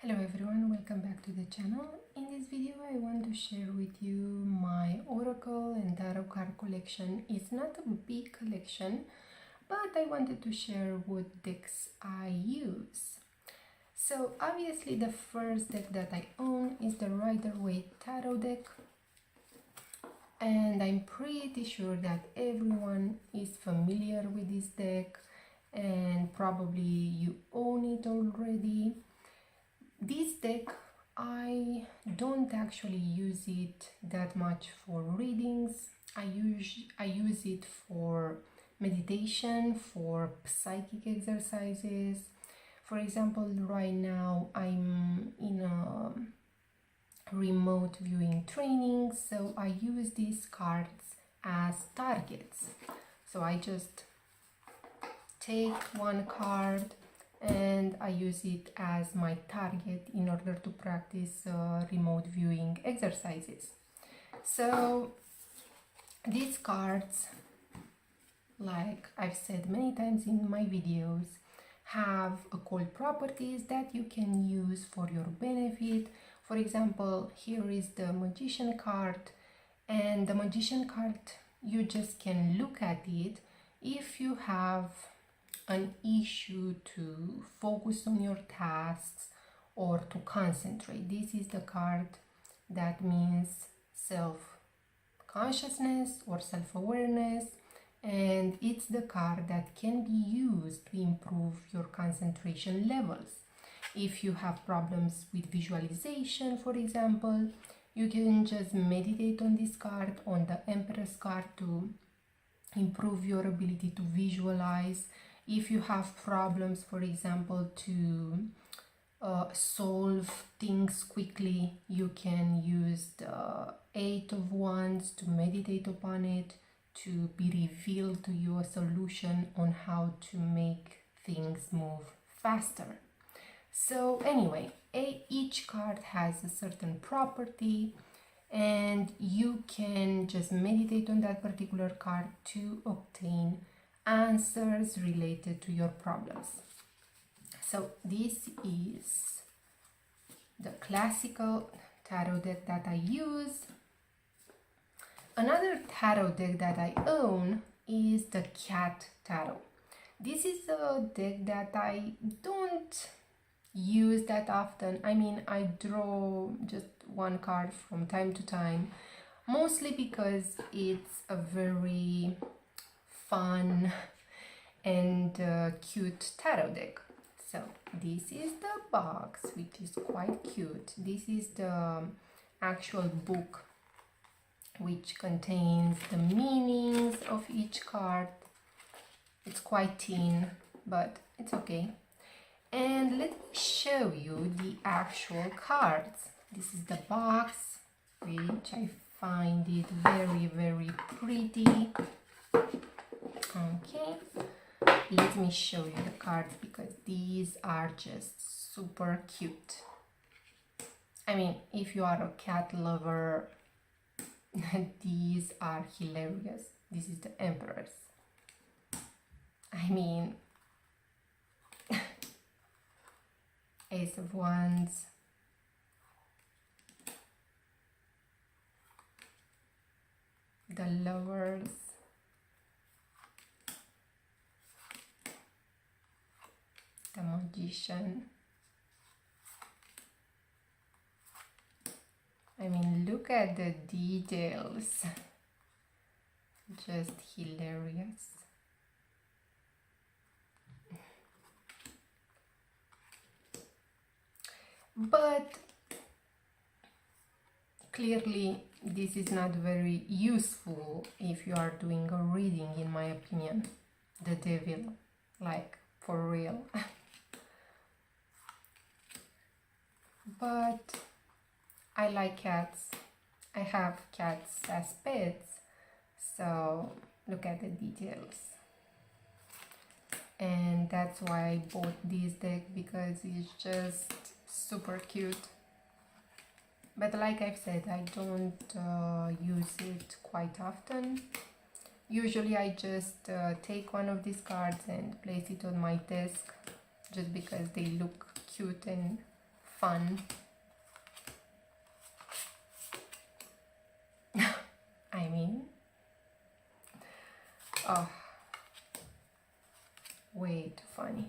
Hello everyone, welcome back to the channel. In this video I want to share with you my Oracle and Tarot card collection. It's not a big collection, but I wanted to share what decks I use. So obviously the first deck that I own is the Rider-Waite Tarot deck. And I'm pretty sure that everyone is familiar with this deck and probably you own it already. This deck, I don't actually use it that much for readings. I use it for meditation, for psychic exercises. For example, right now I'm in a remote viewing training, so I use these cards as targets. So I just take one card and I use it as my target in order to practice remote viewing exercises. So these cards, like I've said many times in my videos, have occult properties that you can use for your benefit. For example, here is the Magician card, and the Magician card, you just can look at it if you have an issue to focus on your tasks or to concentrate. This is the card that means self-consciousness or self-awareness, and it's the card that can be used to improve your concentration levels. If you have problems with visualization, for example, you can just meditate on this card, on the Empress card, to improve your ability to visualize. If you have problems, for example, to solve things quickly, you can use the Eight of Wands to meditate upon it, to be revealed to you a solution on how to make things move faster. So anyway, each card has a certain property, and you can just meditate on that particular card to obtain answers related to your problems. So this is the classical tarot deck that I use. Another tarot deck that I own is the Cat tarot. This is a deck that I don't use that often. I mean, I draw just one card from time to time, mostly because it's a very fun and cute tarot deck. So this is the box, which is quite cute. This is the actual book, which contains the meanings of each card. It's quite thin, but it's okay. And let me show you the actual cards. This is the box, which I find it very, very pretty. Okay, let me show you the cards because these are just super cute. I mean, if you are a cat lover, these are hilarious. This is the Empress. I mean, Ace of Wands, the Lovers, the Magician. I mean, look at the details. Just hilarious. But clearly this is not very useful if you are doing a reading, in my opinion. The Devil, like for real. But I like cats. I have cats as pets, so look at the details. And that's why I bought this deck, because it's just super cute. But like I've said, I don't use it quite often. Usually I just take one of these cards and place it on my desk, just because they look cute and fun. I mean, oh, way too funny.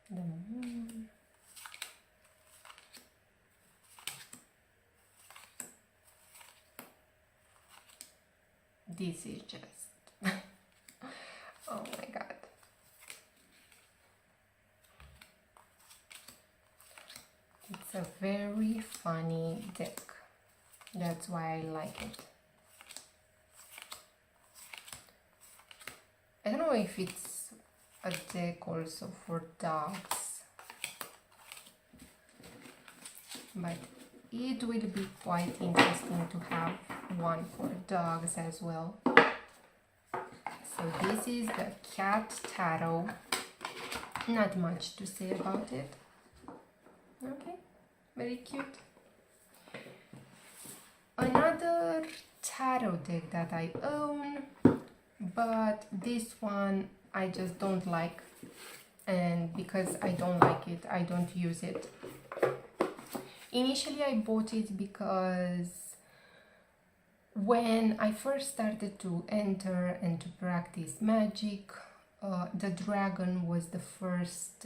The moon. This is just oh my god. It's a very funny deck. That's why I like it. I don't know if it's a deck also for dogs, but it will be quite interesting to have one for dogs as well. So this is the cat tarot. Not much to say about it. Okay, very cute. Another tarot deck that I own, but this one I just don't like, and because I don't like it, I don't use it. Initially I bought it because when I first started to enter and to practice magic, the dragon was the first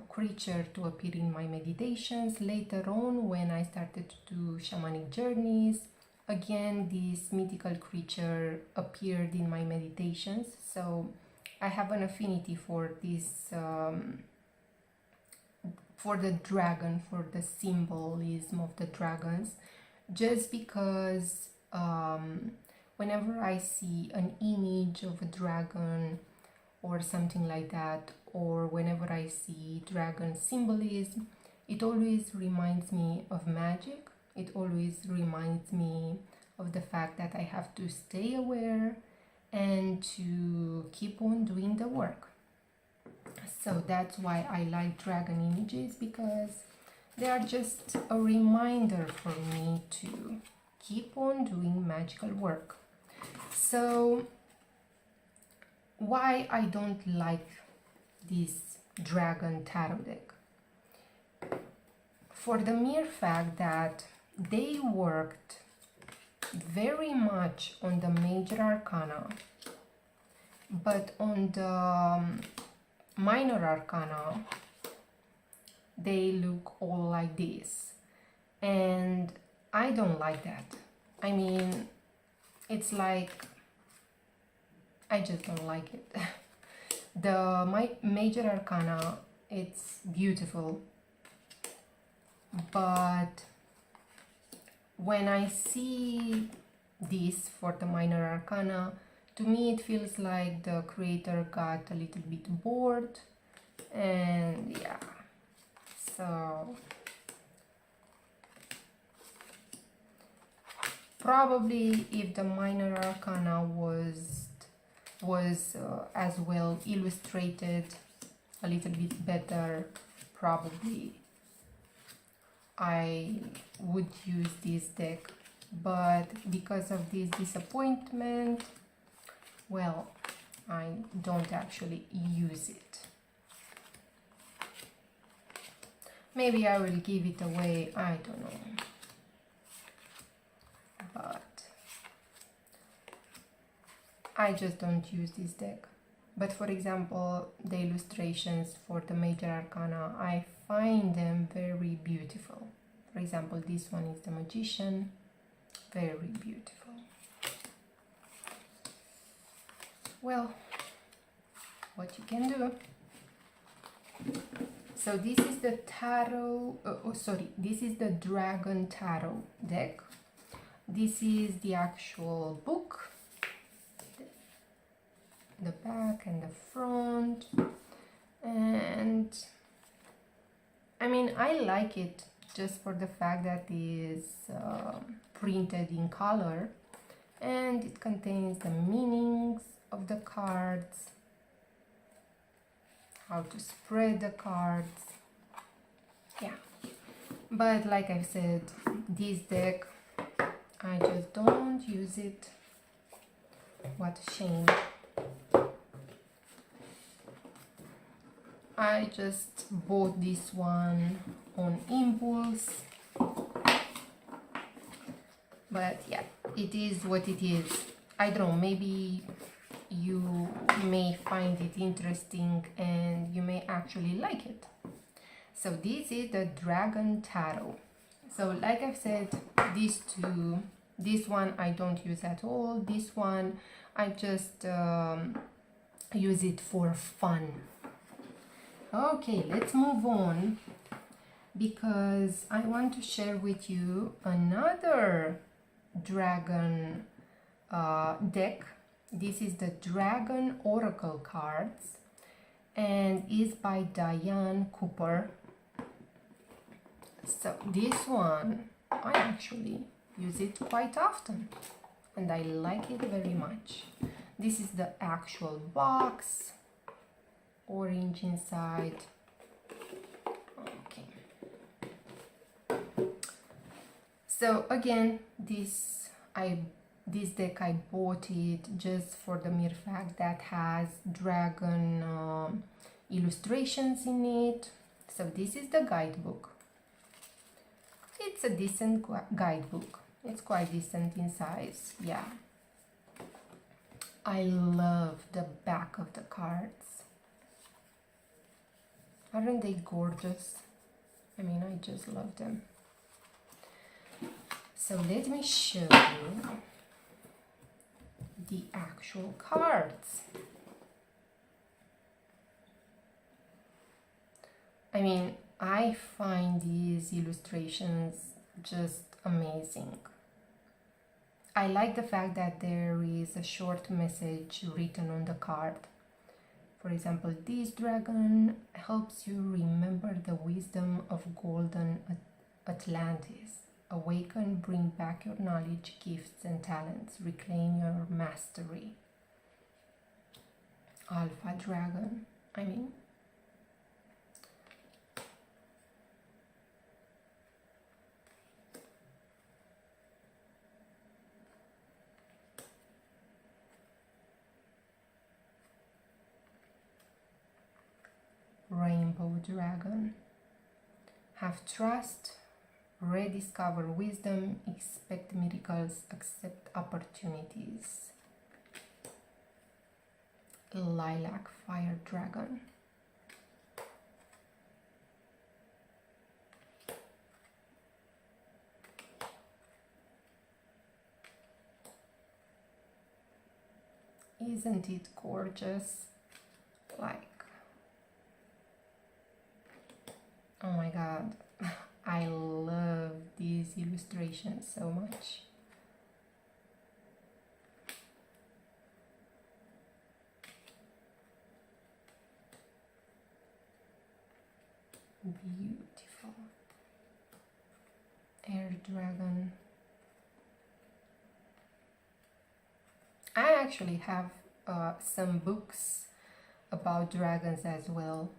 creature to appear in my meditations. Later on, when I started to do shamanic journeys, again this mythical creature appeared in my meditations. So I have an affinity for this, for the dragon, for the symbolism of the dragons, just because whenever I see an image of a dragon or something like that, or whenever I see dragon symbolism, it always reminds me of magic. It always reminds me of the fact that I have to stay aware and to keep on doing the work. So that's why I like dragon images, because they are just a reminder for me to keep on doing magical work. So why I don't like this dragon tarot deck? For the mere fact that they worked very much on the major arcana, but on the minor arcana they look all like this, and I don't like that. I mean, it's like, I just don't like it. My major arcana, it's beautiful, but when I see this for the minor arcana, to me it feels like the creator got a little bit bored, and yeah, so probably if the minor arcana was as well illustrated a little bit better, probably I would use this deck. But because of this disappointment, well, I don't actually use it. Maybe I will give it away, I don't know. But I just don't use this deck. But for example, the illustrations for the major arcana, I find them very beautiful. For example, this one is the Magician, very beautiful. Well, what you can do. So this is the tarot, this is the Dragon Tarot deck. This is the actual book, the back and the front, and I mean, I like it just for the fact that it is printed in color, and it contains the meanings of the cards, how to spread the cards, yeah. But like I said, this deck I just don't use it. What a shame. I just bought this one on impulse. But yeah, it is what it is. I don't know, maybe you may find it interesting and you may actually like it. So this is the Dragon Tarot. So like I've said, these two, this one I don't use at all. This one I just use it for fun. Okay, let's move on because I want to share with you another dragon deck. This is the Dragon Oracle cards and is by Diane Cooper. So this one I actually use it quite often and I like it very much. This is the actual box, orange inside. Okay. So again, this deck I bought it just for the mere fact that has dragon illustrations in it. So this is the guidebook. It's a decent guidebook. It's quite decent in size, yeah. I love the back of the cards. Aren't they gorgeous? I mean, I just love them. So let me show you the actual cards. I mean, I find these illustrations just amazing. I like the fact that there is a short message written on the card. For example, this dragon helps you remember the wisdom of golden Atlantis. Awaken, bring back your knowledge, gifts and talents. Reclaim your mastery. Alpha dragon. I mean, Rainbow dragon. Have trust, rediscover wisdom, expect miracles, accept opportunities. Lilac fire dragon. Isn't it gorgeous? Like, oh my god, I love these illustrations so much. Beautiful. Air dragon. I actually have some books about dragons as well.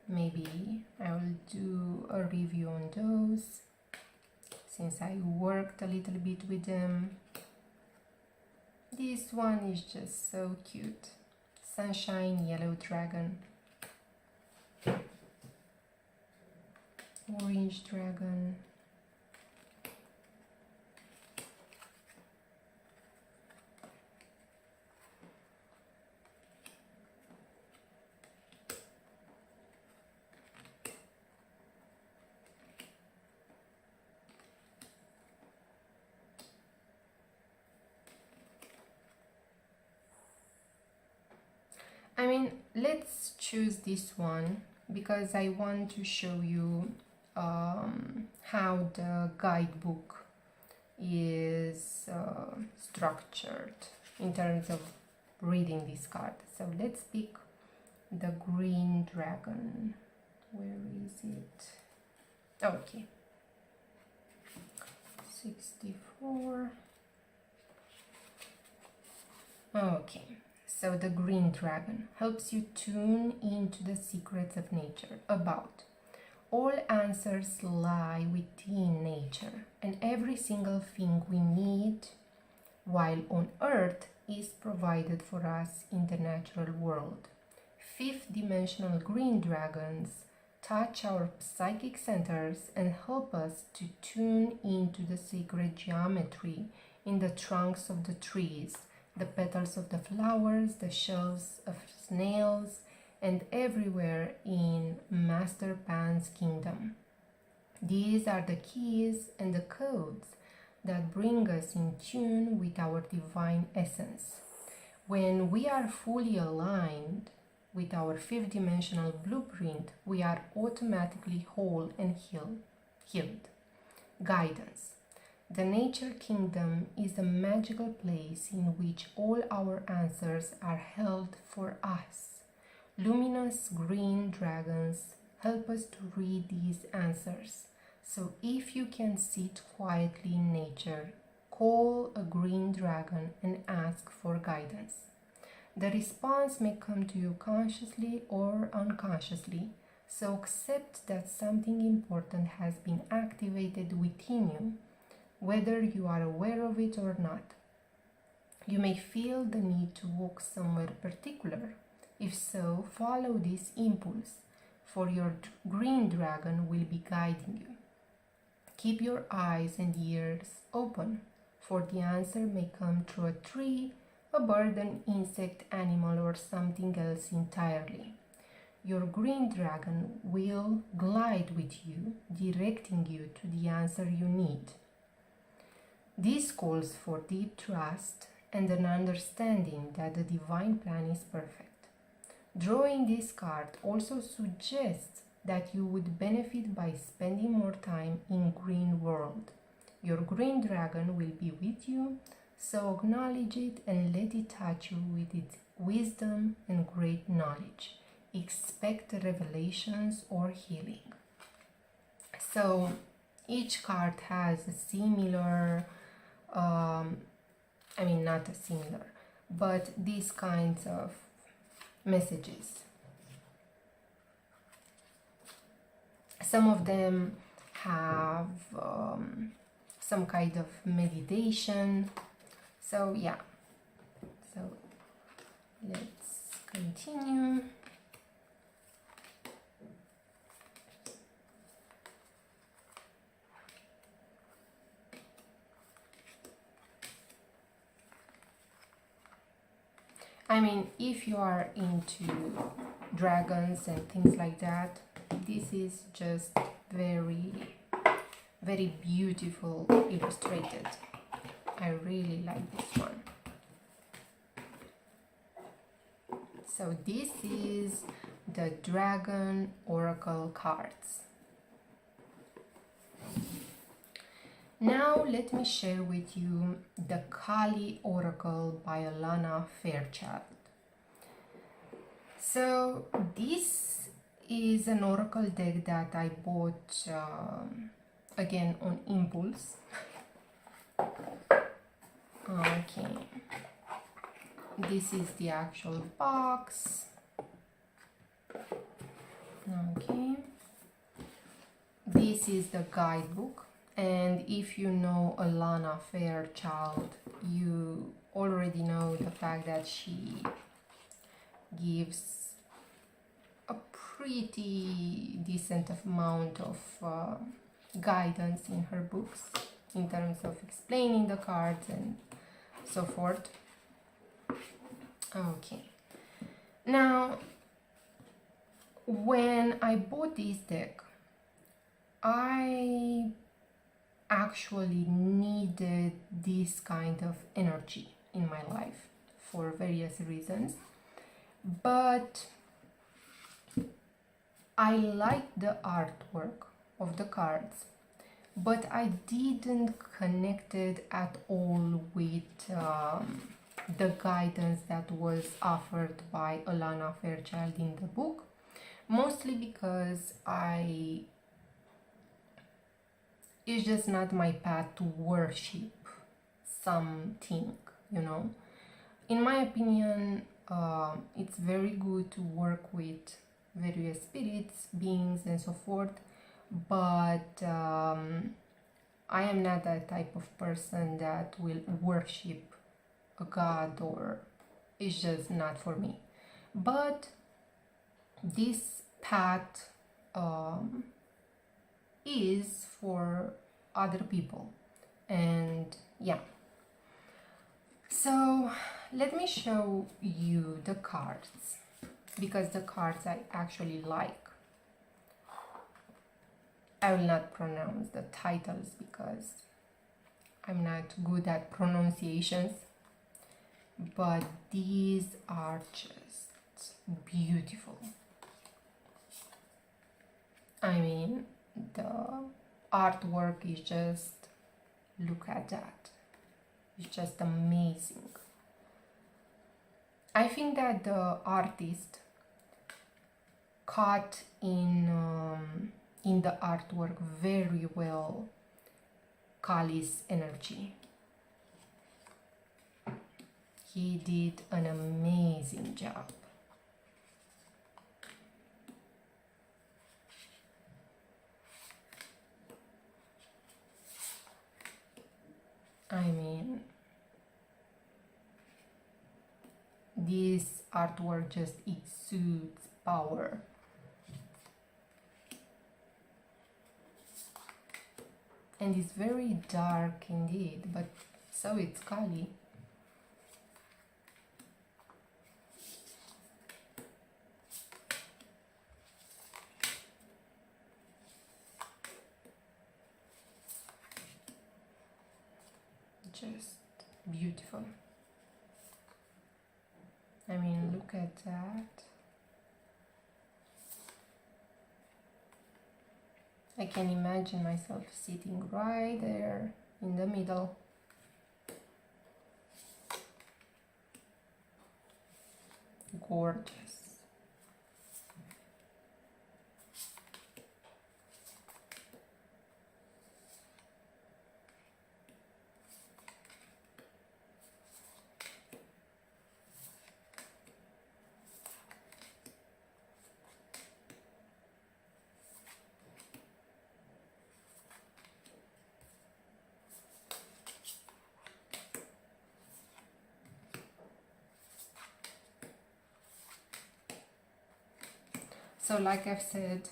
Maybe I will do a review on those since I worked a little bit with them. This one is just so cute. Sunshine yellow dragon. Orange dragon. I mean, let's choose this one because I want to show you how the guidebook is structured in terms of reading this card. So let's pick the green dragon. Where is it? Okay. 64. Okay. So the green dragon helps you tune into the secrets of nature. About All answers lie within nature, and every single thing we need while on Earth is provided for us in the natural world. Fifth dimensional green dragons touch our psychic centers and help us to tune into the sacred geometry in the trunks of the trees, the petals of the flowers, the shells of snails, and everywhere in Master Pan's kingdom. These are the keys and the codes that bring us in tune with our divine essence. When we are fully aligned with our fifth dimensional blueprint, we are automatically whole and healed. Guidance. The nature kingdom is a magical place in which all our answers are held for us. Luminous green dragons help us to read these answers. So if you can sit quietly in nature, call a green dragon and ask for guidance. The response may come to you consciously or unconsciously, so accept that something important has been activated within you, whether you are aware of it or not. You may feel the need to walk somewhere particular. If so, follow this impulse, for your green dragon will be guiding you. Keep your eyes and ears open, for the answer may come through a tree, a bird, an insect, animal, or something else entirely. Your green dragon will glide with you, directing you to the answer you need. This calls for deep trust and an understanding that the divine plan is perfect. Drawing this card also suggests that you would benefit by spending more time in green world. Your green dragon will be with you, so acknowledge it and let it touch you with its wisdom and great knowledge. Expect revelations or healing. So each card has a similar, not a similar, but these kinds of messages. Some of them have some kind of meditation. So yeah, so let's continue. If you are into dragons and things like that, this is just very, very beautiful illustrated. I really like this one. So this is the Dragon Oracle cards. Now let me share with you the Kali Oracle by Alana Fairchild. So this is an oracle deck that I bought again on impulse. Okay, this is the actual box. Okay, this is the guidebook, and if you know Alana Fairchild, you already know the fact that she gives a pretty decent amount of guidance in her books in terms of explaining the cards and so forth. Okay, now when I bought this deck, I actually needed this kind of energy in my life for various reasons, but I liked the artwork of the cards, but I didn't connect it at all with the guidance that was offered by Alana Fairchild in the book, mostly because it's just not my path to worship something, you know. In my opinion, it's very good to work with various spirits, beings, and so forth, but I am not that type of person that will worship a god, or it's just not for me. But this path is for other people, and yeah. So let me show you the cards, because the cards I actually like. I will not pronounce the titles because I'm not good at pronunciations, but these are just beautiful. I mean, the artwork is just, look at that. It's just amazing. I think that the artist caught in the artwork very well Kali's energy. He did an amazing job. I mean, this artwork just exudes power. And it's very dark indeed, but so it's Kali. Just beautiful. I mean, look at that. I can imagine myself sitting right there in the middle. Gorgeous. So like I've said,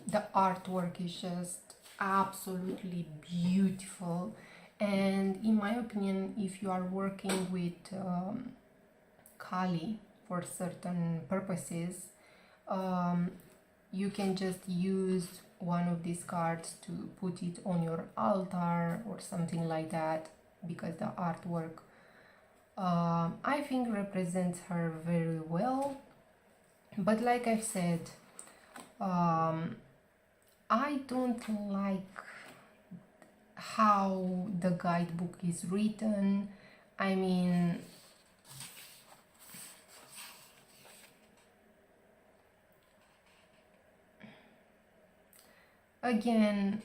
the artwork is just absolutely beautiful, and in my opinion, if you are working with Kali for certain purposes, you can just use one of these cards to put it on your altar or something like that, because the artwork I think represents her very well. But like I've said, I don't like how the guidebook is written. I mean, again,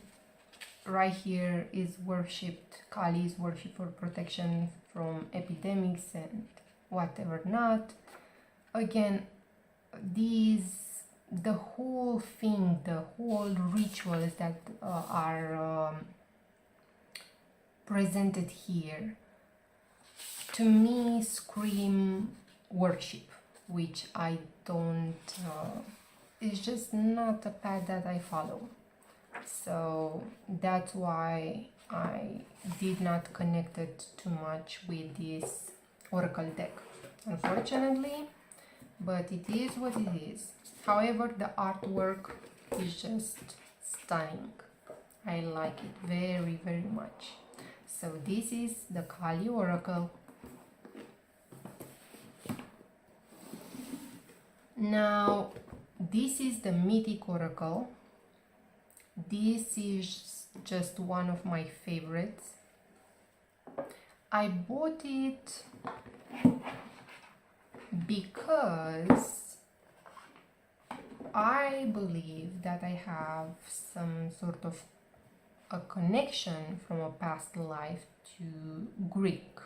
right here is worshipped, Kali is worshipped for protection from epidemics and whatever not. Again, the whole thing, the whole rituals that are presented here, to me scream worship, which I don't, it's just not a path that I follow. So that's why I did not connect it too much with this oracle deck, unfortunately, but it is what it is. However, the artwork is just stunning. I like it very, very much. So this is the Kali oracle. Now, this is the Mythic oracle. This is just one of my favorites. I bought it because I believe that I have some sort of a connection from a past life to Greek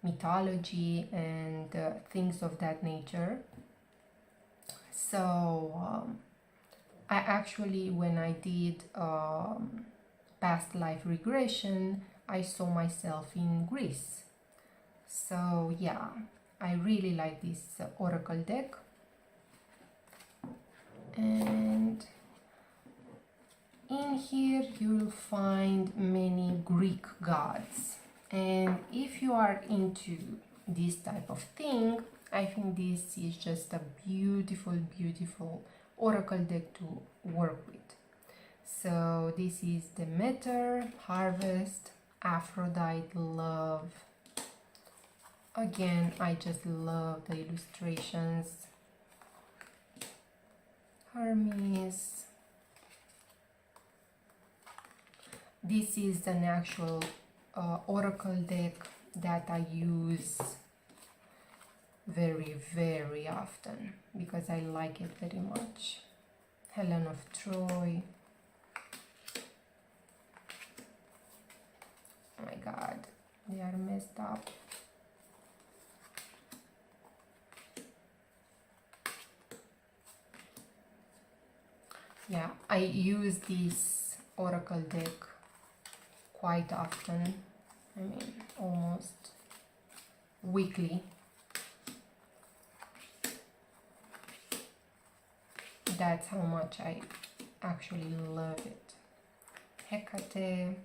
mythology and things of that nature. So I actually, when I did past life regression, I saw myself in Greece. So yeah, I really like this oracle deck. And in here you'll find many Greek gods. And if you are into this type of thing, I think this is just a beautiful, beautiful oracle deck to work with. So this is Demeter, Harvest, Aphrodite, Love. Again, I just love the illustrations. Hermes. This is an actual oracle deck that I use very, very often because I like it very much. Helen of Troy. Oh my god, they are messed up. Yeah, I use this oracle deck quite often. I mean, almost weekly. That's how much I actually love it. Hecate.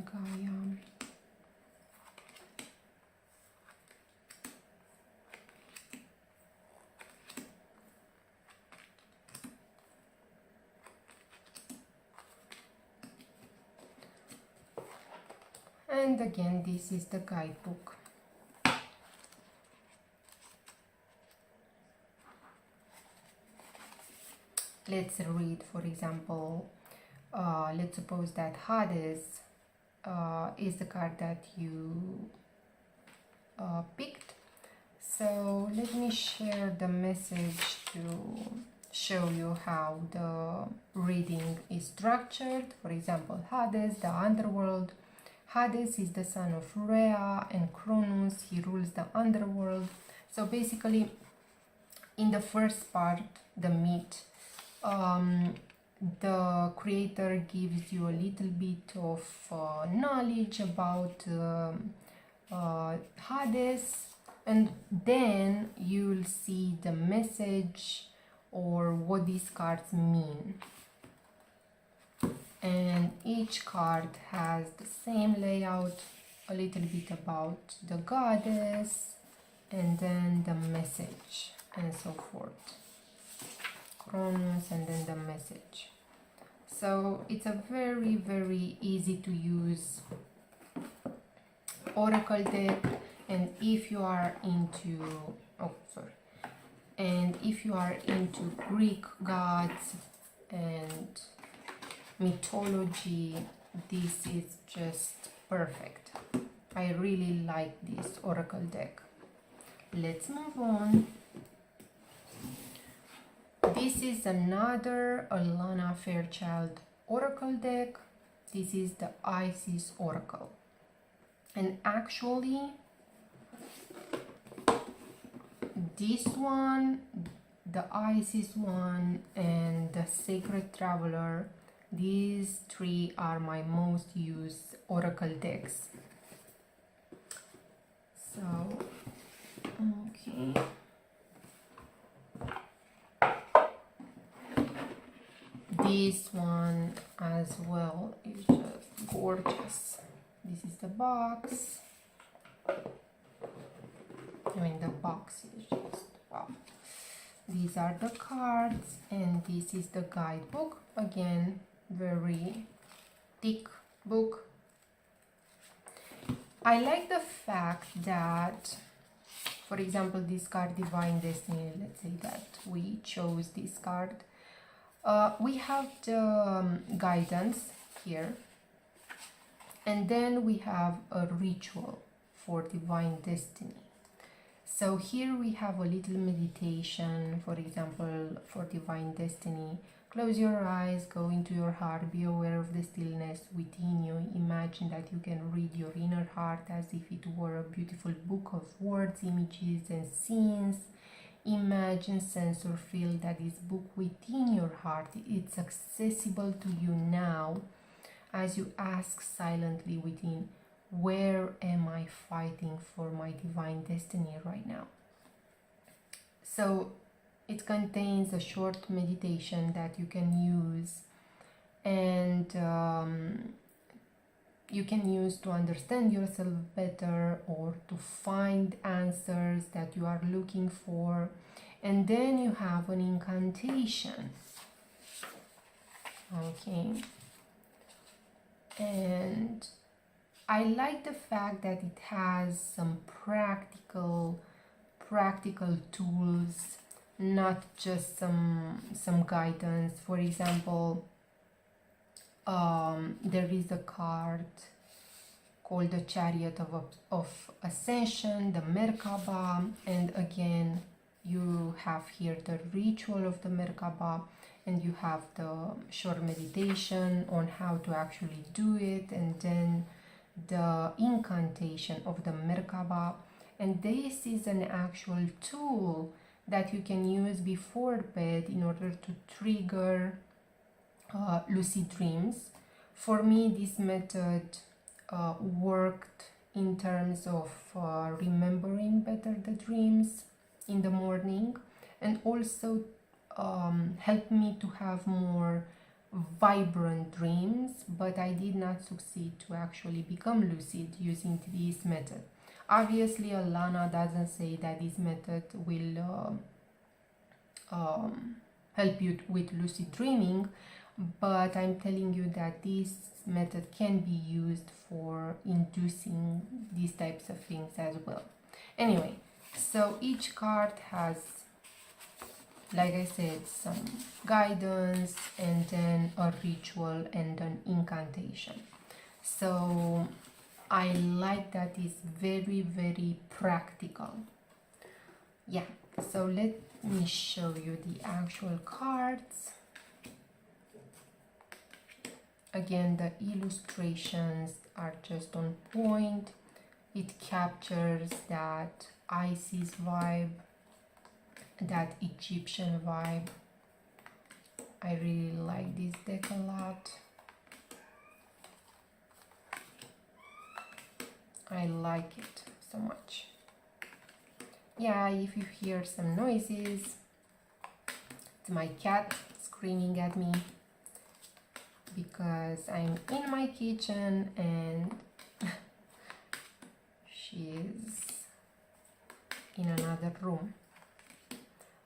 Gaia. And again, this is the guidebook. Let's read, for example, let's suppose that Hades is the card that you picked. So let me share the message to show you how the reading is structured. For example, Hades, the underworld. Hades is the son of Rhea and Cronus. He rules the underworld. So basically, in the first part, the myth, the creator gives you a little bit of knowledge about Hades, and then you'll see the message or what these cards mean. And each card has the same layout, a little bit about the goddess, and then the message, and so forth. Cronus, and then the message. So it's a very, very easy to use oracle deck. And if you are into, and if you are into Greek gods and mythology, this is just perfect. I really like this oracle deck. Let's move on. This is another Alana Fairchild oracle deck. This is the Isis oracle. And actually, this one, the Isis one, and the Sacred Traveler, these three are my most used oracle decks. So, okay. This one as well is just gorgeous. This is the box. I mean, the box is just wow. These are the cards, and this is the guidebook. Again, very thick book. I like the fact that, for example, this card, Divine Destiny, let's say that we chose this card. We have the guidance here, and then we have a ritual for Divine Destiny. So here we have a little meditation, for example, for Divine Destiny. Close your eyes, go into your heart, be aware of the stillness within you. Imagine that you can read your inner heart as if it were a beautiful book of words, images, and scenes. Imagine, sense, or feel that this book within your heart, it's accessible to you now as you ask silently within, where am I fighting for my divine destiny right now? So it contains a short meditation that you can use, and you can use to understand yourself better or to find answers that you are looking for. And then you have an incantation. Okay. And I like the fact that it has some practical tools, not just some guidance. For example, there is a card called the Chariot of Ascension, the Merkaba, and again you have here the ritual of the Merkaba, and you have the short meditation on how to actually do it, and then the incantation of the Merkaba. And this is an actual tool that you can use before bed in order to trigger lucid dreams. For me, this method worked in terms of remembering better the dreams in the morning, and also helped me to have more vibrant dreams, but I did not succeed to actually become lucid using this method. Obviously, Alana doesn't say that this method will help you with lucid dreaming, but I'm telling you that this method can be used for inducing these types of things as well. Anyway, so each card has, like I said, some guidance and then a ritual and an incantation. So I like that it's very, very practical. Yeah, so let me show you the actual cards. Again, the illustrations are just on point. It captures that Isis vibe, that Egyptian vibe. I really like this deck a lot. I like it so much. Yeah, if you hear some noises, it's my cat screaming at me because I'm in my kitchen and she is in another room.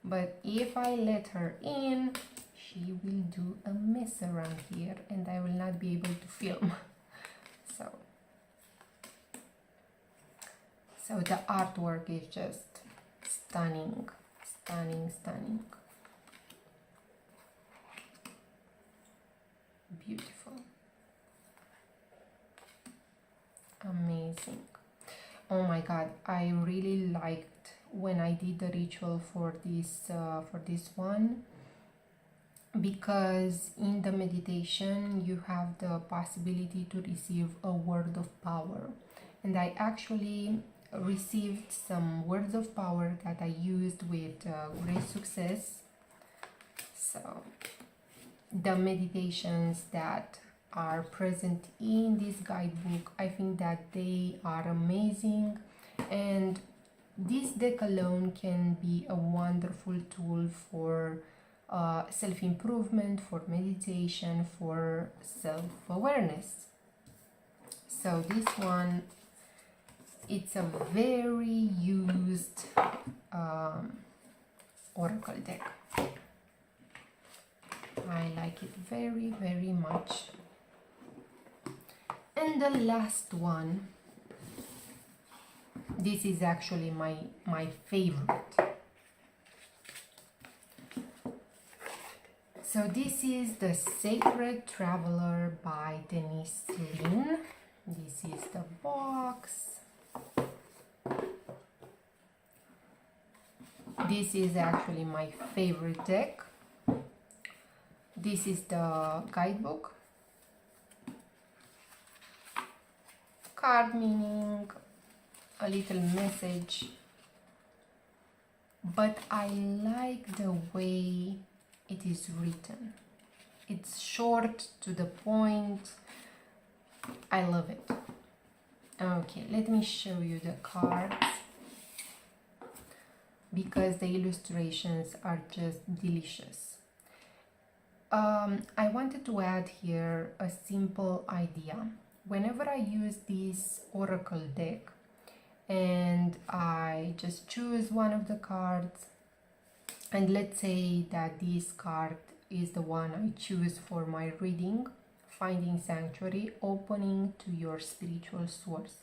But if I let her in, she will do a mess around here and I will not be able to film. So the artwork is just stunning, stunning, stunning. Beautiful. Amazing. Oh my god, I really liked when I did the ritual for this one, because in the meditation you have the possibility to receive a word of power, and I actually received some words of power that I used with great success. So the meditations that are present in this guidebook, I think that they are amazing, and this deck alone can be a wonderful tool for self-improvement, for meditation, for self-awareness. So this one, it's a very used oracle deck. I like it very, very much. And the last one, this is actually my favorite. So this is The Sacred Traveler by Denise Linn. This is the box. This is actually my favorite deck. This is the Guidebook. Card meaning, a little message. But I like the way it is written. It's short, to the point. I love it. Okay, let me show you the cards, because the illustrations are just delicious. I wanted to add here a simple idea. Whenever I use this oracle deck and I just choose one of the cards, and let's say that this card is the one I choose for my reading, Finding Sanctuary, Opening to Your Spiritual Source.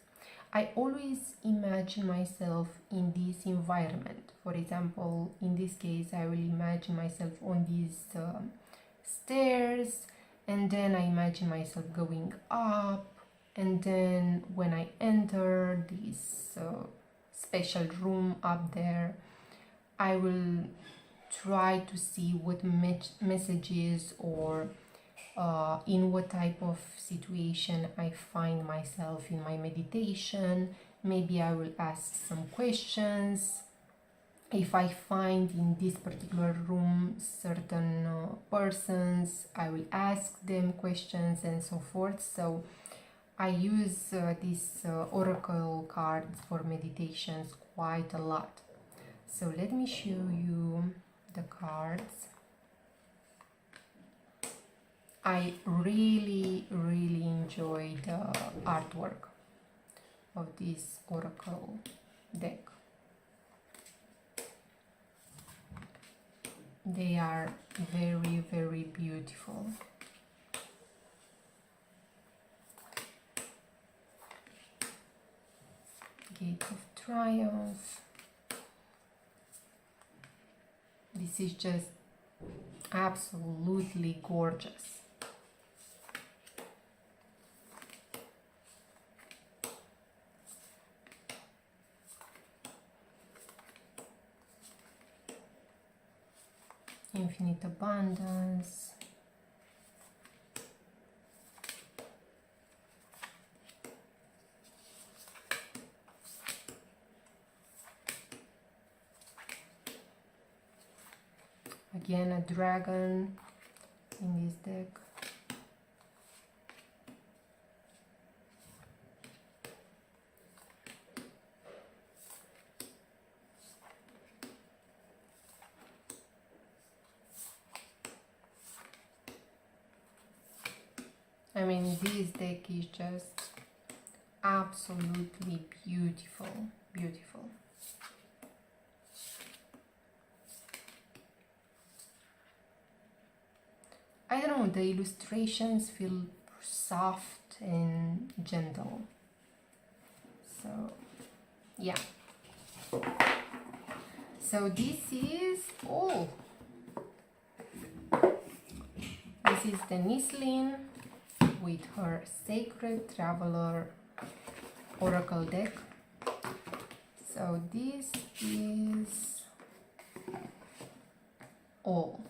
I always imagine myself in this environment. For example, in this case, I will imagine myself on these stairs, and then I imagine myself going up, and then when I enter this special room up there, I will try to see what messages or in what type of situation I find myself in my meditation. Maybe I will ask some questions. If I find in this particular room certain persons, I will ask them questions and so forth. So I use these oracle cards for meditations quite a lot. So let me show you the cards. I really enjoy the artwork of this oracle deck. They are very beautiful. Gate of Triumph. This is just absolutely gorgeous. Infinite Abundance. Again, a dragon in this deck. I mean, this deck is just absolutely beautiful. I don't know, the illustrations feel soft and gentle. So, yeah. So this is all. This is Denise Linn with her Sacred Traveler Oracle deck. So this is all.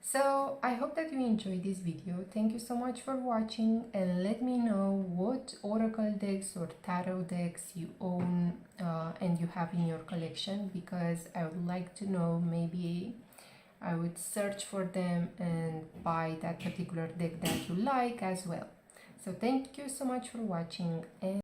So I hope that you enjoyed this video. Thank you so much for watching, and let me know what oracle decks or tarot decks you own and you have in your collection, because I would like to know. Maybe I would search for them and buy that particular deck that you like as well. So thank you so much for watching, and